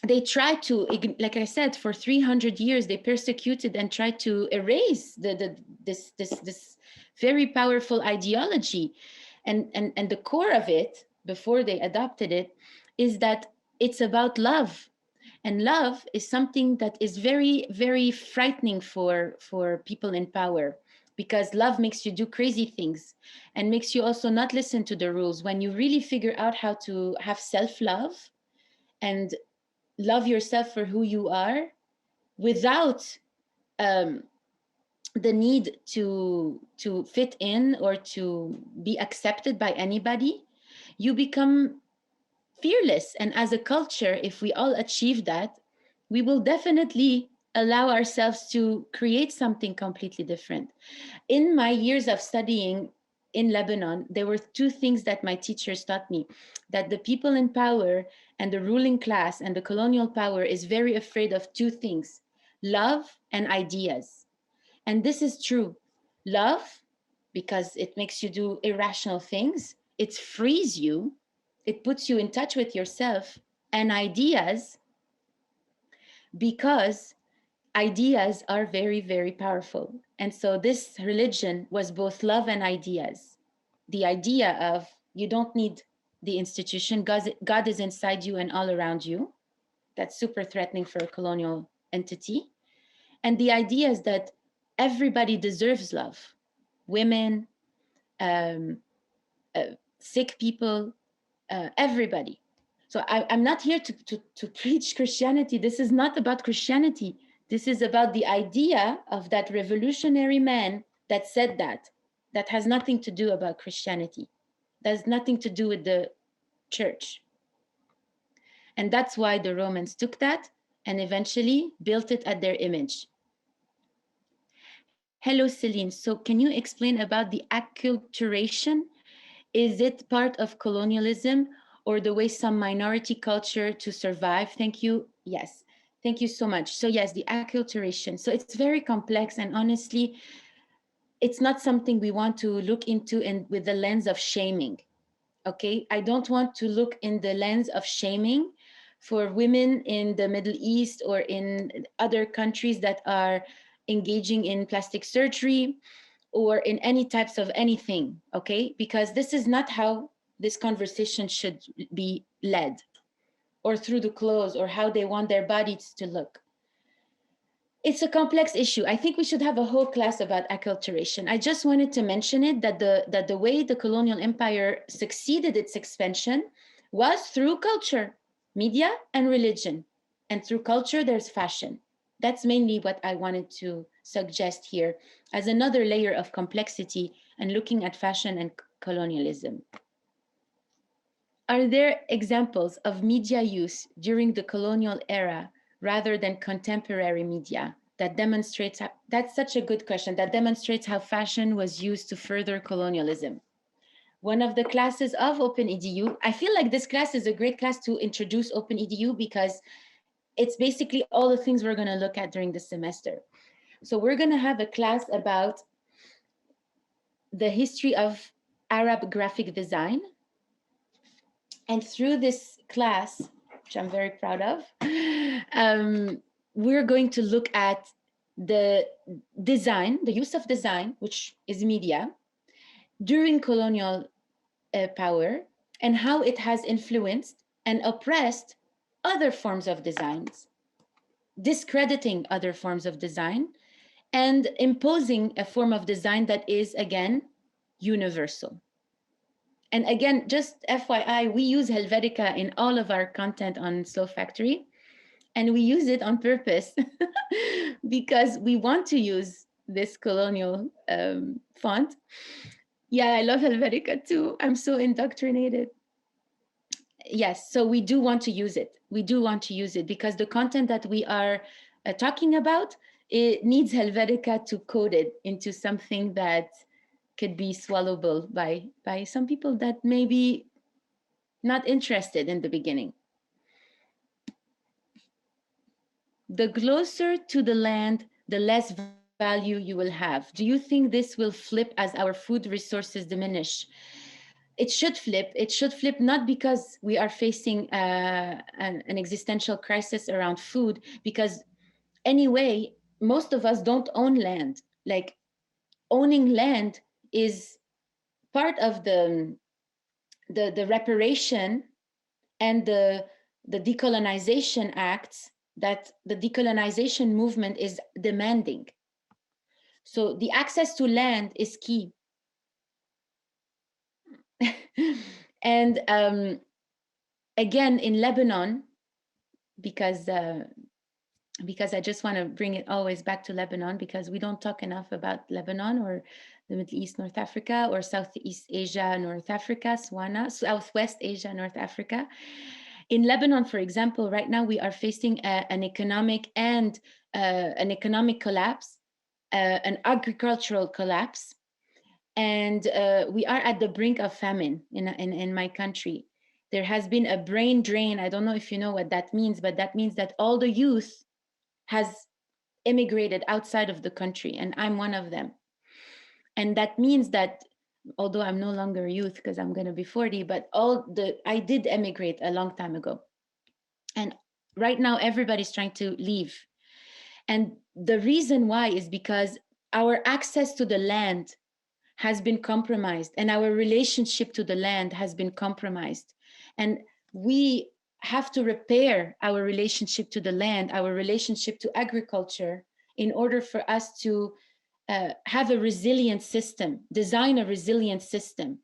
[SPEAKER 1] they tried to, like I said, for 300 years, they persecuted and tried to erase this very powerful ideology. And the core of it, before they adopted it, is that it's about love. And love is something that is very, very frightening for people in power, because love makes you do crazy things and makes you also not listen to the rules. When you really figure out how to have self-love and love yourself for who you are without um, the need to fit in or to be accepted by anybody, you become fearless. And as a culture, if we all achieve that, we will definitely allow ourselves to create something completely different. In my years of studying in Lebanon, there were two things that my teachers taught me: that the people in power and the ruling class and the colonial power is very afraid of two things: love and ideas. And this is true. Love, because it makes you do irrational things, it frees you, it puts you in touch with yourself. And ideas, because ideas are very, very powerful. And so this religion was both love and ideas. The idea of you don't need the institution, God is inside you and all around you. That's super threatening for a colonial entity. And the idea is that everybody deserves love: women, um, sick people, everybody. So I'm not here to preach Christianity. This is not about Christianity. This is about the idea of that revolutionary man that said that. That has nothing to do about Christianity. That has nothing to do with the church. And that's why the Romans took that and eventually built it at their image. Hello, Céline. So can you explain about the acculturation? Is it part of colonialism or the way some minority culture to survive? Thank you. Yes. Thank you so much. So yes, the acculturation. So it's very complex, and honestly, it's not something we want to look into with the lens of shaming. Okay, I don't want to look in the lens of shaming for women in the Middle East or in other countries that are engaging in plastic surgery or in any types of anything, okay? Because this is not how this conversation should be led, or through the clothes, or how they want their bodies to look. It's a complex issue. I think we should have a whole class about acculturation. I just wanted to mention it, that the way the colonial empire succeeded its expansion was through culture, media, and religion. And through culture, there's fashion. That's mainly what I wanted to suggest here as another layer of complexity and looking at fashion and colonialism. Are there examples of media use during the colonial era rather than contemporary media that demonstrates that's such a good question, that demonstrates how fashion was used to further colonialism? One of the classes of Open EDU, I feel like this class is a great class to introduce Open EDU because it's basically all the things we're going to look at during the semester. So we're going to have a class about the history of Arab graphic design. And through this class, which I'm very proud of, we're going to look at the design, the use of design, which is media, during colonial power, and how it has influenced and oppressed other forms of designs, discrediting other forms of design, and imposing a form of design that is, again, universal. And again, just FYI, we use Helvetica in all of our content on Slow Factory, and we use it on purpose because we want to use this colonial font. Yeah, I love Helvetica too. I'm so indoctrinated. Yes, so we do want to use it. We do want to use it because the content that we are talking about, it needs Helvetica to code it into something that could be swallowable by some people that may be not interested in the beginning. The closer to the land, the less value you will have. Do you think this will flip as our food resources diminish? It should flip. It should flip not because we are facing an existential crisis around food, because anyway, most of us don't own land. Like, owning land is part of the reparation and the decolonization acts that the decolonization movement is demanding. So the access to land is key. And again, in Lebanon, because I just want to bring it always back to Lebanon, because we don't talk enough about Lebanon or the Middle East, North Africa, or Southeast Asia, North Africa, SWANA, Southwest Asia, North Africa. In Lebanon, for example, right now we are facing an economic collapse, an agricultural collapse, and we are at the brink of famine in my country. There has been a brain drain. I don't know if you know what that means, but that means that all the youth has immigrated outside of the country, and I'm one of them. And that means that, although I'm no longer youth because I'm going to be 40, but I did emigrate a long time ago. And right now everybody's trying to leave. And the reason why is because our access to the land has been compromised, and our relationship to the land has been compromised. And we have to repair our relationship to the land, our relationship to agriculture, in order for us to have a resilient system, design a resilient system,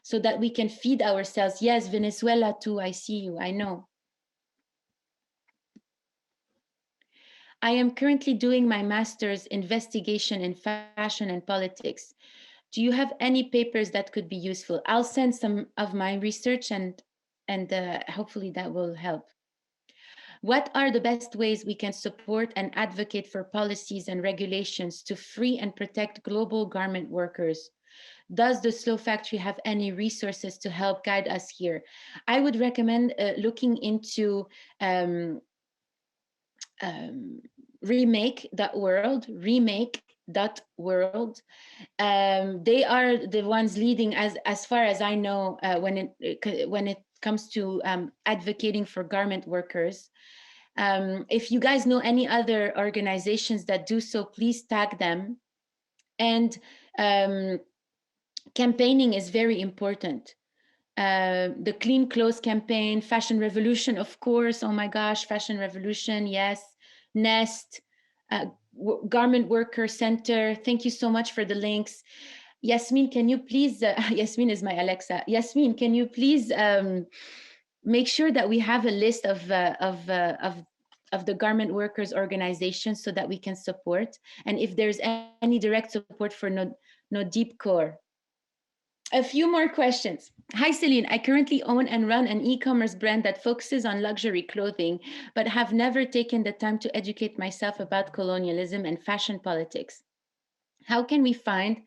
[SPEAKER 1] so that we can feed ourselves. Yes, Venezuela too, I see you, I know. I am currently doing my master's investigation in fashion and politics. Do you have any papers that could be useful? I'll send some of my research, and hopefully that will help. What are the best ways we can support and advocate for policies and regulations to free and protect global garment workers? Does the Slow Factory have any resources to help guide us here? I would recommend looking into remake.world. They are the ones leading, as far as I know, when it comes to advocating for garment workers. If you guys know any other organizations that do so, please tag them. And campaigning is very important. The Clean Clothes campaign, Fashion Revolution, of course. Oh my gosh, Fashion Revolution, yes. Nest, Garment Worker Center. Thank you so much for the links. Yasmin, can you please, Yasmin is my Alexa. Yasmin, can you please make sure that we have a list of the garment workers organizations so that we can support? And if there's any direct support for no Deep Core. A few more questions. Hi, Céline. I currently own and run an e-commerce brand that focuses on luxury clothing, but have never taken the time to educate myself about colonialism and fashion politics. How can we find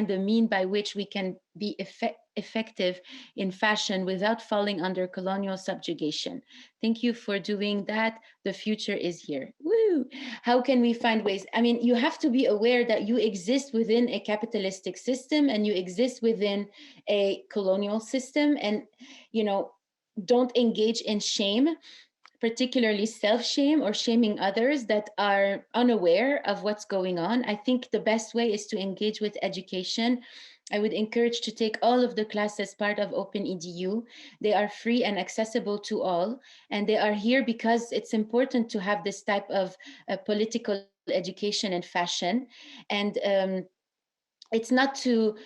[SPEAKER 1] the mean by which we can be effective in fashion without falling under colonial subjugation? Thank you for doing that. The future is here. Woo! How can we find ways? I mean, you have to be aware that you exist within a capitalistic system and you exist within a colonial system, and don't engage in shame. particularly self-shame or shaming others that are unaware of what's going on. I think the best way is to engage with education. I would encourage to take all of the classes part of Open EDU. They are free and accessible to all, and they are here because it's important to have this type of political education and fashion. And it's not to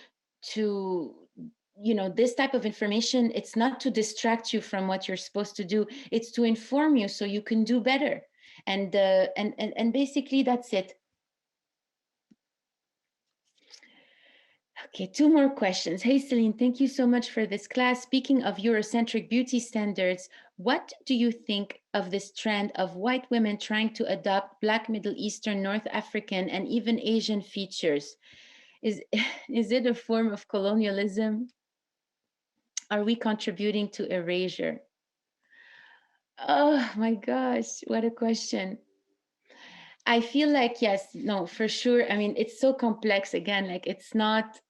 [SPEAKER 1] this type of information, it's not to distract you from what you're supposed to do, it's to inform you so you can do better. And basically that's it. Okay, two more questions. Hey, Céline, thank you so much for this class. Speaking of Eurocentric beauty standards, what do you think of this trend of white women trying to adopt Black, Middle Eastern, North African, and even Asian features? Is, is it a form of colonialism? Are we contributing to erasure? Oh my gosh, what a question. I feel like, yes, no, for sure. I mean, it's so complex again, like it's not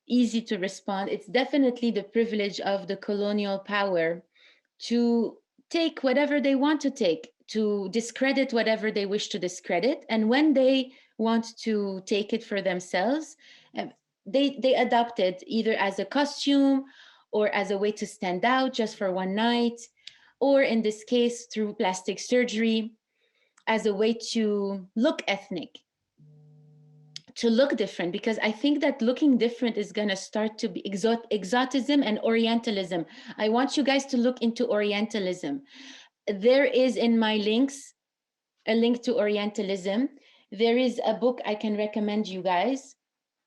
[SPEAKER 1] easy to respond. It's definitely the privilege of the colonial power to take whatever they want to take, to discredit whatever they wish to discredit. And when they want to take it for themselves, they adopt it either as a costume or as a way to stand out just for one night, or in this case, through plastic surgery, as a way to look ethnic, to look different. Because I think that looking different is going to start to be exotism and Orientalism. I want you guys to look into Orientalism. There is in my links a link to Orientalism. There is a book I can recommend you guys,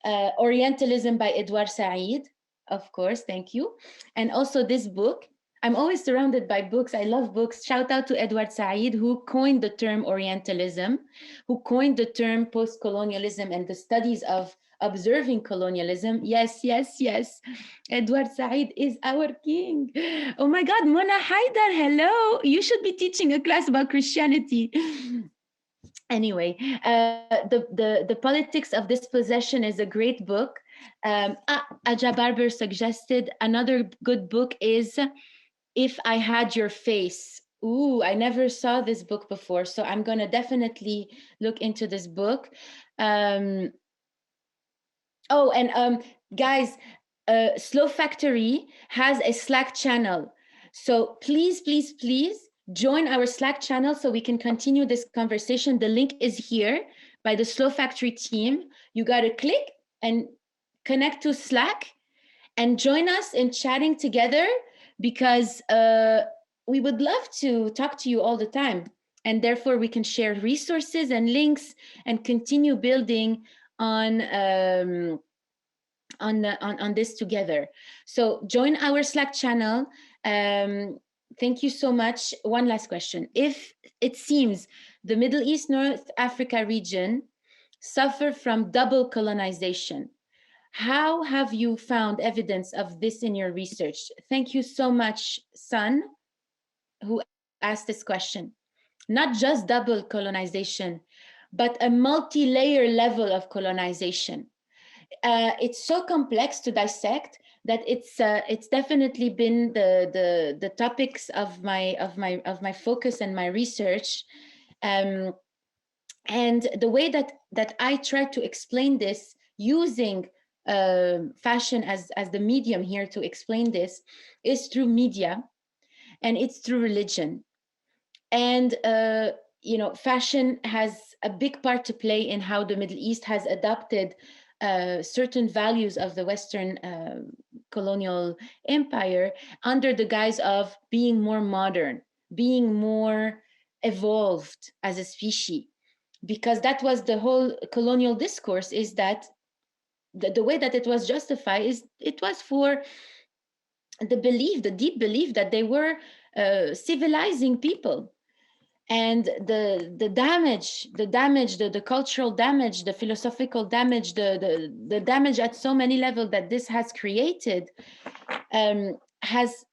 [SPEAKER 1] Orientalism by Edward Said, of course, thank you. And also this book, I'm always surrounded by books. I love books. Shout out to Edward Said, who coined the term Orientalism, who coined the term post-colonialism and the studies of observing colonialism. Yes, yes, yes. Edward Said is our king. Oh my God, Mona Haidar, hello. You should be teaching a class about Christianity. Anyway, the politics of dispossession is a great book. Aja Barber suggested another good book is If I Had Your Face. Ooh, I never saw this book before, so I'm gonna definitely look into this book. Oh, and guys, Slow Factory has a Slack channel. So please, please, please join our Slack channel so we can continue this conversation. The link is here by the Slow Factory team. You got to click and connect to Slack and join us in chatting together, because we would love to talk to you all the time. And therefore, we can share resources and links and continue building on this together. So join our Slack channel. Thank you so much. One last question. If it seems the Middle East, North Africa region suffer from double colonization, how have you found evidence of this in your research? Thank you so much, Sun, who asked this question. Not just double colonization, but a multi-layer level of colonization. It's so complex to dissect that it's definitely been the topics of my focus and my research. And the way that I try to explain this using fashion as the medium here to explain this is through media, and it's through religion. And fashion has a big part to play in how the Middle East has adopted certain values of the Western colonial empire under the guise of being more modern, being more evolved as a species. Because that was the whole colonial discourse, is that the way that it was justified is it was for the deep belief that they were civilizing people. And the damage, the cultural damage, the philosophical damage, the damage at so many levels that this has created has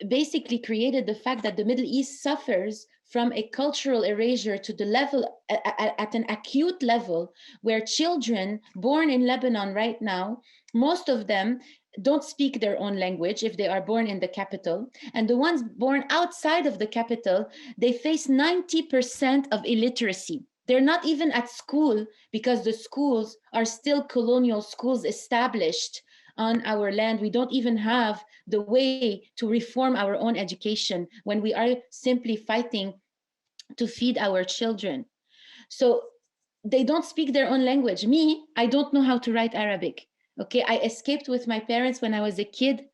[SPEAKER 1] basically created the fact that the Middle East suffers from a cultural erasure to the level, at an acute level, where children born in Lebanon right now, most of them don't speak their own language if they are born in the capital. And the ones born outside of the capital, they face 90% of illiteracy. They're not even at school because the schools are still colonial schools established on our land. We don't even have the way to reform our own education when we are simply fighting to feed our children. So they don't speak their own language. Me, I don't know how to write Arabic. Okay, I escaped with my parents when I was a kid,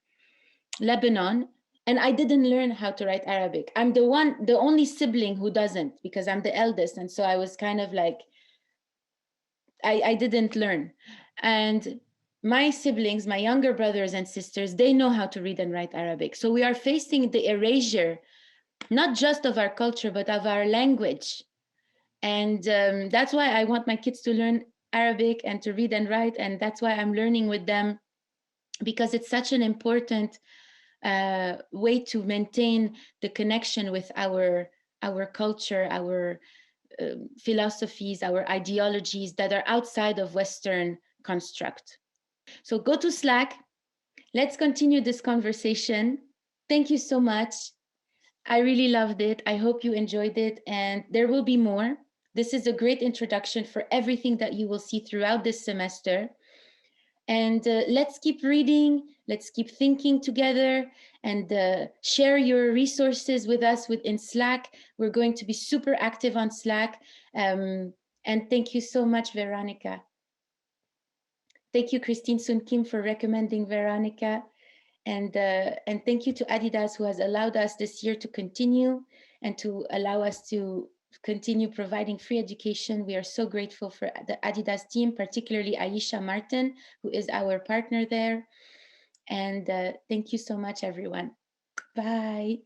[SPEAKER 1] Lebanon, and I didn't learn how to write Arabic. I'm the only sibling who doesn't, because I'm the eldest. And so I was kind of like, I didn't learn. And my siblings, my younger brothers and sisters, they know how to read and write Arabic. So we are facing the erasure, not just of our culture, but of our language. And that's why I want my kids to learn Arabic and to read and write. And that's why I'm learning with them, because it's such an important way to maintain the connection with our culture, our philosophies, our ideologies that are outside of Western construct. So go to Slack. Let's continue this conversation. Thank you so much. I really loved it. I hope you enjoyed it, and there will be more. This is a great introduction for everything that you will see throughout this semester. And let's keep reading, let's keep thinking together, and share your resources with us within Slack. We're going to be super active on Slack. And thank you so much, Veronica. Thank you, Christine Sun Kim, for recommending Veronica. And thank you to Adidas, who has allowed us this year to continue and to allow us to continue providing free education. We are so grateful for the Adidas team, particularly Aisha Martin, who is our partner there. And thank you so much, everyone. Bye.